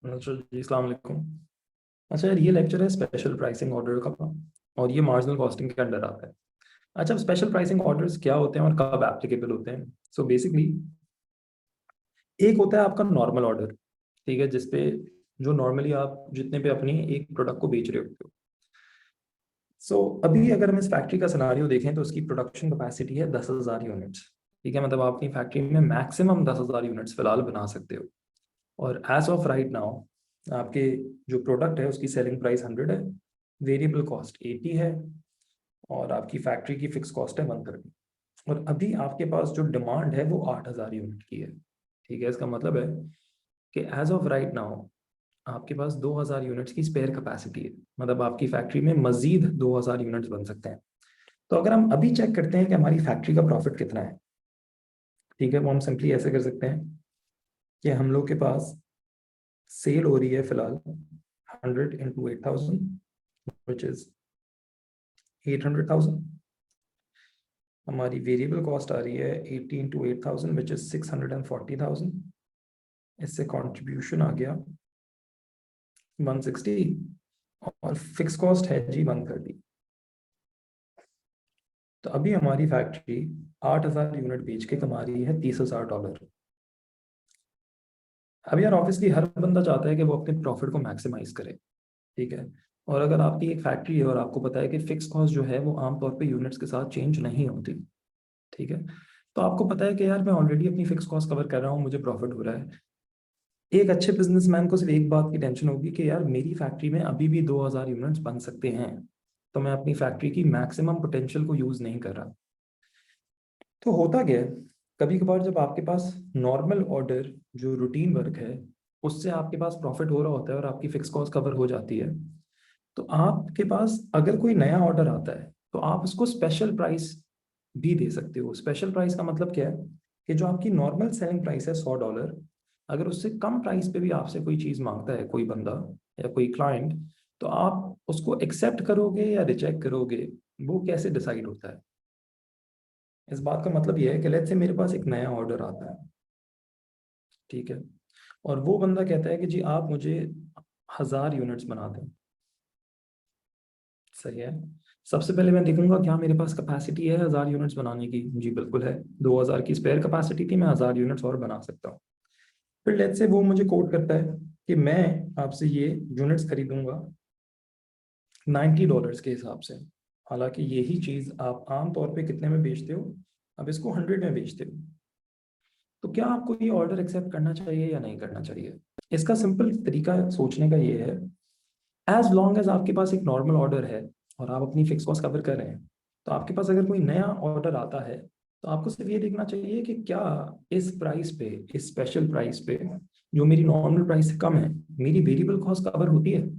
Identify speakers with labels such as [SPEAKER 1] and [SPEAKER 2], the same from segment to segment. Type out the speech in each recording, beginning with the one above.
[SPEAKER 1] अच्छा जी, अस्सलाम वालेकुम। अच्छा यार, ये लेक्चर है स्पेशल प्राइसिंग ऑर्डर का और ये मार्जिनल कॉस्टिंग के अंडर आता है। अच्छा, स्पेशल प्राइसिंग ऑर्डर्स क्या होते हैं और कब एप्लीकेबल होते हैं? सो बेसिकली एक होता है आपका नॉर्मल ऑर्डर, ठीक है, जिसपे जो नॉर्मली आप जितने पे अपनी एक प्रोडक्ट को बेच रहे होते हो। सो अभी अगर हम इस फैक्ट्री का सिनारियो देखें तो उसकी प्रोडक्शन कैपेसिटी है 10,000 यूनिट्स। ठीक है, मतलब आप अपनी फैक्ट्री में मैक्सिमम 10,000 यूनिट्स फिलहाल बना सकते हो। और एज ऑफ राइट नाउ आपके जो प्रोडक्ट है उसकी सेलिंग प्राइस 100 है, वेरिएबल कॉस्ट 80 है, और आपकी फैक्ट्री की फिक्स कॉस्ट है 130। और अभी आपके पास जो डिमांड है वो 8,000 यूनिट की है। ठीक है, इसका मतलब है कि एज ऑफ राइट नाउ आपके पास 2,000 यूनिट्स की स्पेयर कैपेसिटी है, मतलब आपकी फैक्ट्री में मजीद 2,000 यूनिट्स बन सकते हैं। तो अगर हम अभी चेक करते हैं कि हमारी फैक्ट्री का प्रॉफिट कितना है, ठीक है, वो हम सिंपली ऐसे कर सकते हैं कि हम लोग के पास सेल हो रही है फिलहाल 100 into 8,000, विच इज 800,000। हमारी वेरिएबल कॉस्ट आ रही है 80 into 8,000, विच इज 640,000। इससे कंट्रीब्यूशन आ गया 160, और फिक्स कॉस्ट है जी 130। तो अभी हमारी फैक्ट्री 8,000 यूनिट बेच के कमा रही है $30,000। अब यार ऑब्वियसली हर बंदा चाहता है कि वो अपने प्रॉफिट को मैक्सिमाइज करे। ठीक है, और अगर आपकी एक फैक्ट्री है और आपको पता है कि फिक्स कॉस्ट जो है वो आमतौर पे यूनिट्स के साथ चेंज नहीं होती, ठीक है, तो आपको पता है कि यार मैं ऑलरेडी अपनी फिक्स कॉस्ट कवर कर रहा हूँ, मुझे प्रॉफिट हो रहा है। एक अच्छे बिजनेसमैन को सिर्फ एक बात की टेंशन होगी कि यार मेरी फैक्ट्री में अभी भी 2,000 यूनिट्स बन सकते हैं, तो मैं अपनी फैक्ट्री की मैक्सिमम पोटेंशियल को यूज नहीं कर रहा। तो होता क्या है, कभी कभार जब आपके पास नॉर्मल ऑर्डर जो रूटीन वर्क है उससे आपके पास प्रॉफिट हो रहा होता है और आपकी फिक्स कॉस्ट कवर हो जाती है, तो आपके पास अगर कोई नया ऑर्डर आता है तो आप उसको स्पेशल प्राइस भी दे सकते हो। स्पेशल प्राइस का मतलब क्या है कि जो आपकी नॉर्मल सेलिंग प्राइस है $100, अगर उससे कम प्राइस पे भी आपसे कोई चीज़ मांगता है कोई बंदा या कोई क्लाइंट, तो आप उसको एक्सेप्ट करोगे या रिजेक्ट करोगे, वो कैसे डिसाइड होता है? इस बात का मतलब यह है कि लेट्स से मेरे पास एक नया ऑर्डर आता है, ठीक है, और वो बंदा कहता है कि जी आप मुझे 1,000 यूनिट्स बना दें। सही है, सबसे पहले मैं देखूंगा क्या मेरे पास कैपेसिटी है 1,000 यूनिट्स बनाने की। जी बिल्कुल है, 2,000 की स्पेयर कैपेसिटी थी, मैं 1,000 यूनिट्स और बना सकता हूँ। फिर लेट्स से वो मुझे कोट करता है कि मैं आपसे ये यूनिट्स खरीदूंगा $90 के हिसाब से। हालांकि यही चीज़ आप आम तौर पे कितने में बेचते हो? अब इसको 100 में बेचते हो। तो क्या आपको ये ऑर्डर एक्सेप्ट करना चाहिए या नहीं करना चाहिए? इसका सिंपल तरीका सोचने का ये है, एज लॉन्ग एज आपके पास एक नॉर्मल ऑर्डर है और आप अपनी फिक्स कॉस्ट कवर कर रहे हैं, तो आपके पास अगर कोई नया ऑर्डर आता है तो आपको सिर्फ ये देखना चाहिए कि क्या इस प्राइस पे, इस स्पेशल प्राइस पे जो मेरी नॉर्मल प्राइस से कम है, मेरी वेरिएबल कॉस्ट कवर होती है।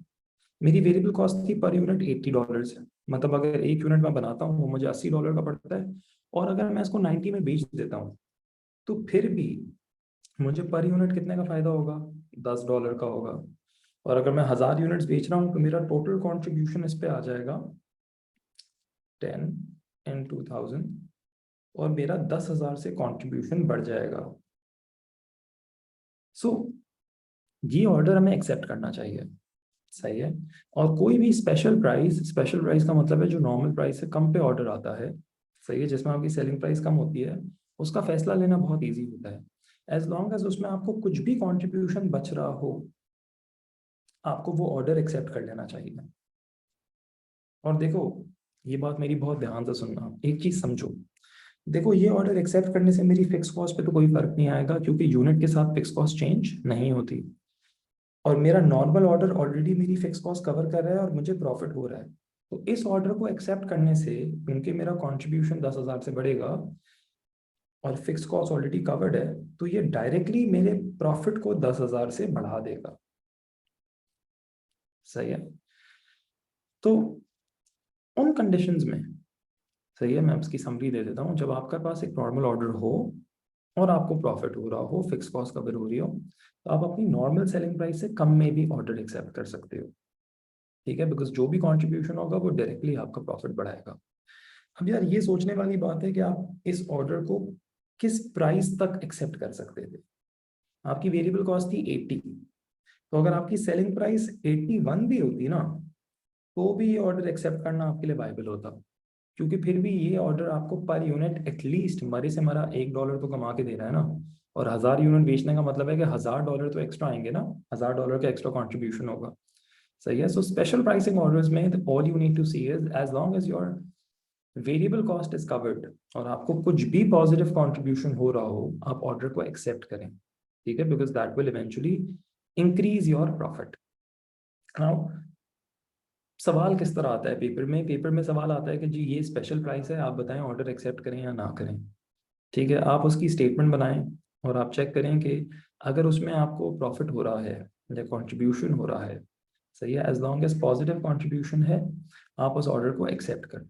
[SPEAKER 1] मेरी वेरिएबल कॉस्ट थी पर यूनिट $80 है, मतलब अगर एक यूनिट मैं बनाता हूँ वो मुझे $80 का पड़ता है, और अगर मैं इसको 90 में बेच देता हूँ तो फिर भी मुझे पर यूनिट कितने का फायदा होगा? $10 का होगा। और अगर मैं 1,000 यूनिट्स बेच रहा हूँ तो मेरा टोटल कॉन्ट्रीब्यूशन इस पे आ जाएगा 10 into 1,000, और मेरा 10,000 से कंट्रीब्यूशन बढ़ जाएगा। सो ये ऑर्डर हमें एक्सेप्ट करना चाहिए। सही है, और कोई भी स्पेशल प्राइस का मतलब है जो नॉर्मल प्राइस से कम पे ऑर्डर आता है, सही है, जिसमें आपकी सेलिंग प्राइस कम होती है, उसका फैसला लेना बहुत ईजी होता है। एज लॉन्ग एज उसमें आपको कुछ भी कंट्रीब्यूशन बच रहा हो, आपको वो ऑर्डर एक्सेप्ट कर लेना चाहिए। और देखो, ये बात मेरी बहुत ध्यान से सुनना, एक चीज समझो। देखो, ये ऑर्डर एक्सेप्ट करने से मेरी फिक्स कॉस्ट पे तो कोई फर्क नहीं आएगा, क्योंकि यूनिट के साथ फिक्स कॉस्ट चेंज नहीं होती, और मेरा नॉर्मल ऑर्डर ऑलरेडी मेरी फिक्स कॉस्ट कवर कर रहा है और मुझे प्रॉफिट हो रहा है। तो इस ऑर्डर को एक्सेप्ट करने से, क्योंकि मेरा कंट्रीब्यूशन 10,000 से बढ़ेगा और फिक्स कॉस्ट ऑलरेडी कवर्ड है, तो ये डायरेक्टली मेरे प्रॉफिट को 10,000 से बढ़ा देगा। सही है, तो उन कंडीशंस में, सही है, मैं उसकी समरी दे देता हूँ, जब आपके पास एक नॉर्मल ऑर्डर हो और आपको प्रॉफिट हो रहा हो, फिक्स कॉस्ट कवर हो रही हो, तो आप अपनी नॉर्मल सेलिंग प्राइस से कम में भी ऑर्डर एक्सेप्ट कर सकते हो। ठीक है, बिकॉज जो भी कंट्रीब्यूशन होगा वो डायरेक्टली आपका प्रॉफिट बढ़ाएगा। अब यार ये सोचने वाली बात है कि आप इस ऑर्डर को किस प्राइस तक एक्सेप्ट कर सकते थे। आपकी वेरिएबल कॉस्ट थी 80, तो अगर आपकी सेलिंग प्राइस 81 भी होती ना, तो भी ये ऑर्डर एक्सेप्ट करना आपके लिए वाइबल होता, क्योंकि फिर भी ये ऑर्डर आपको पर यूनिट एटलीस्ट मरे से मरा $1 तो कमा के दे रहा है ना। और 1000 यूनिट बेचने का मतलब है कि $1000 तो एक्स्ट्रा आएंगे ना, $1000 का एक्स्ट्रा कंट्रीब्यूशन होगा। सही है। सो स्पेशल प्राइसिंग ऑर्डर्स में all you need to see is as long as your variable cost is covered और आपको कुछ भी पॉजिटिव कंट्रीब्यूशन हो रहा हो, आप ऑर्डर को एक्सेप्ट करें। ठीक है, because that will eventually increase your profit. Now सवाल किस तरह आता है पेपर में? पेपर में सवाल आता है कि जी ये स्पेशल प्राइस है, आप बताएं ऑर्डर एक्सेप्ट करें या ना करें। ठीक है, आप उसकी स्टेटमेंट बनाएं और आप चेक करें कि अगर उसमें आपको प्रॉफिट हो रहा है या कंट्रीब्यूशन हो रहा है, सही है, as long as positive contribution है, आप उस ऑर्डर को एक्सेप्ट करें।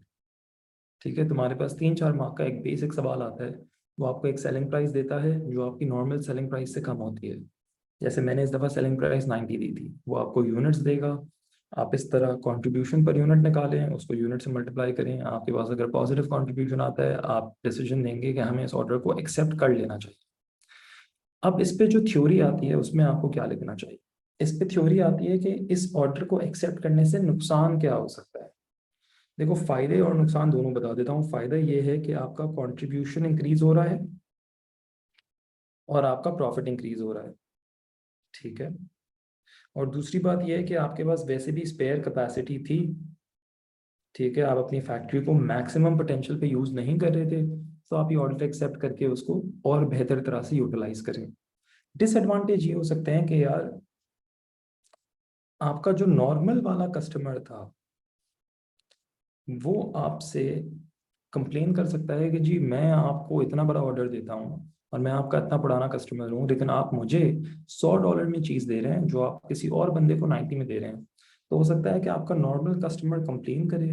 [SPEAKER 1] ठीक है, तुम्हारे पास 3-4 मार्क का एक बेसिक सवाल आता है, वो आपको एक सेलिंग प्राइस देता है जो आपकी नॉर्मल सेलिंग प्राइस से कम होती है। जैसे मैंने इस दफ़ा सेलिंग प्राइस 90 दी थी, वो आपको यूनिट्स देगा। आप इस तरह कंट्रीब्यूशन पर यूनिट निकालें, उसको यूनिट से मल्टीप्लाई करें, आपके पास अगर पॉजिटिव कंट्रीब्यूशन आता है, आप डिसीजन देंगे कि हमें इस ऑर्डर को एक्सेप्ट कर लेना चाहिए। अब इस पे जो थ्योरी आती है उसमें आपको क्या लिखना चाहिए? इस पे थ्योरी आती है कि इस ऑर्डर को एक्सेप्ट करने से नुकसान क्या हो सकता है। देखो, फायदे और नुकसान दोनों बता देता हूँ। फायदा ये है कि आपका कंट्रीब्यूशन इंक्रीज हो रहा है और आपका प्रॉफिट इंक्रीज हो रहा है। ठीक है, और दूसरी बात यह है कि आपके पास वैसे भी स्पेयर कैपेसिटी थी। ठीक है, आप अपनी फैक्ट्री को मैक्सिमम पोटेंशियल पे यूज नहीं कर रहे थे, तो आप ये ऑर्डर एक्सेप्ट करके उसको और बेहतर तरह से यूटिलाइज करें। डिसएडवांटेज ये हो सकते हैं कि यार आपका जो नॉर्मल वाला कस्टमर था वो आपसे कंप्लेन कर सकता है कि जी मैं आपको इतना बड़ा ऑर्डर देता हूँ और मैं आपका इतना पुराना कस्टमर हूँ, लेकिन आप मुझे $100 में चीज़ दे रहे हैं जो आप किसी और बंदे को 90 में दे रहे हैं। तो हो सकता है कि आपका नॉर्मल कस्टमर कंप्लेन करे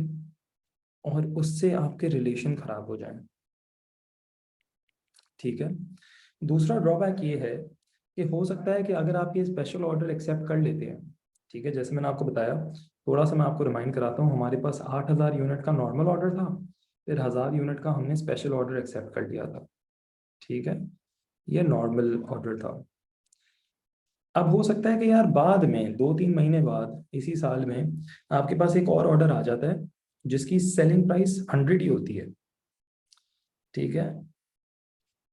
[SPEAKER 1] और उससे आपके रिलेशन खराब हो जाए। ठीक है, दूसरा ड्रॉबैक ये है कि हो सकता है कि अगर आप ये स्पेशल ऑर्डर एक्सेप्ट कर लेते हैं, ठीक है, जैसे मैंने आपको बताया, थोड़ा सा मैं आपको रिमाइंड कराता हूँ, हमारे पास 8000 यूनिट का नॉर्मल ऑर्डर था, फिर 1000 यूनिट का हमने स्पेशल ऑर्डर एक्सेप्ट कर लिया था। ठीक है, ये नॉर्मल ऑर्डर था। अब हो सकता है कि यार बाद में 2-3 महीने बाद इसी साल में आपके पास एक और ऑर्डर आ जाता है जिसकी सेलिंग प्राइस 100 ही होती है। ठीक है,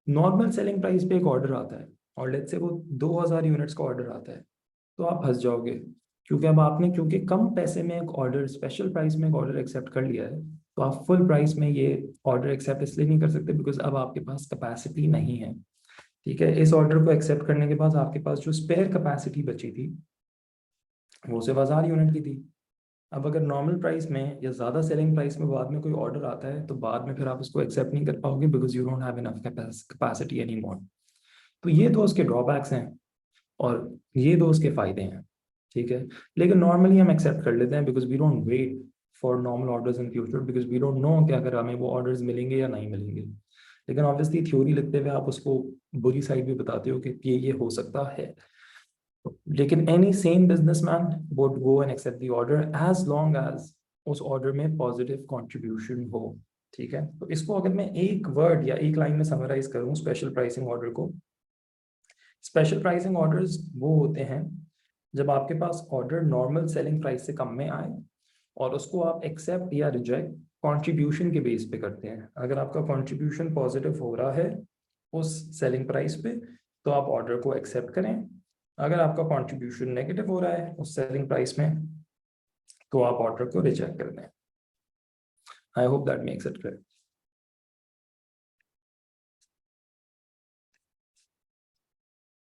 [SPEAKER 1] नॉर्मल सेलिंग प्राइस पे एक ऑर्डर आता है और लेट्स से वो 2000 यूनिट्स का ऑर्डर आता है, तो आप फंस जाओगे, क्योंकि अब आपने क्योंकि कम पैसे में एक ऑर्डर, स्पेशल प्राइस में एक ऑर्डर एक्सेप्ट कर लिया है, तो आप फुल प्राइस में ये ऑर्डर एक्सेप्ट इसलिए नहीं कर सकते बिकॉज अब आपके पास कैपेसिटी नहीं है। ठीक है, इस ऑर्डर को एक्सेप्ट करने के बाद आपके पास जो स्पेयर कैपेसिटी बची थी वो सिर्फ 1000 यूनिट की थी। अब अगर नॉर्मल प्राइस में या ज़्यादा सेलिंग प्राइस में बाद में कोई ऑर्डर आता है, तो बाद में फिर आप उसको एक्सेप्ट नहीं कर पाओगे because you don't have enough capacity any more. तो ये दो उसके ड्रॉबैक्स हैं और ये दो उसके फायदे हैं। ठीक है, लेकिन नॉर्मली हम एक्सेप्ट कर लेते हैं because we don't wait for normal orders in future, because we don't know कि अगर हमें वो ऑर्डर्स मिलेंगे या नहीं मिलेंगे। लेकिन ऑब्वियसली थ्योरी लिखते हुए आप उसको बुरी साइड भी बताते हो कि ये हो सकता है। लेकिन any sane businessman would go and accept the order as long as उस ऑर्डर में पॉजिटिव कंट्रीब्यूशन हो। ठीक है, तो इसको अगर मैं एक वर्ड या एक लाइन में समराइज करूं स्पेशल प्राइसिंग ऑर्डर को, स्पेशल प्राइसिंग ऑर्डर्स वो होते हैं जब आपके पास ऑर्डर नॉर्मल सेलिंग प्राइस से कम में आए और उसको आप एक्सेप्ट या रिजेक्ट कंट्रीब्यूशन के बेस पे करते हैं। अगर आपका कंट्रीब्यूशन पॉजिटिव हो रहा है उस सेलिंग प्राइस पे, तो आप ऑर्डर को एक्सेप्ट करें। अगर आपका कंट्रीब्यूशन नेगेटिव हो रहा है उस सेलिंग प्राइस में, तो आप ऑर्डर को रिजेक्ट कर दें। I hope that makes it clear.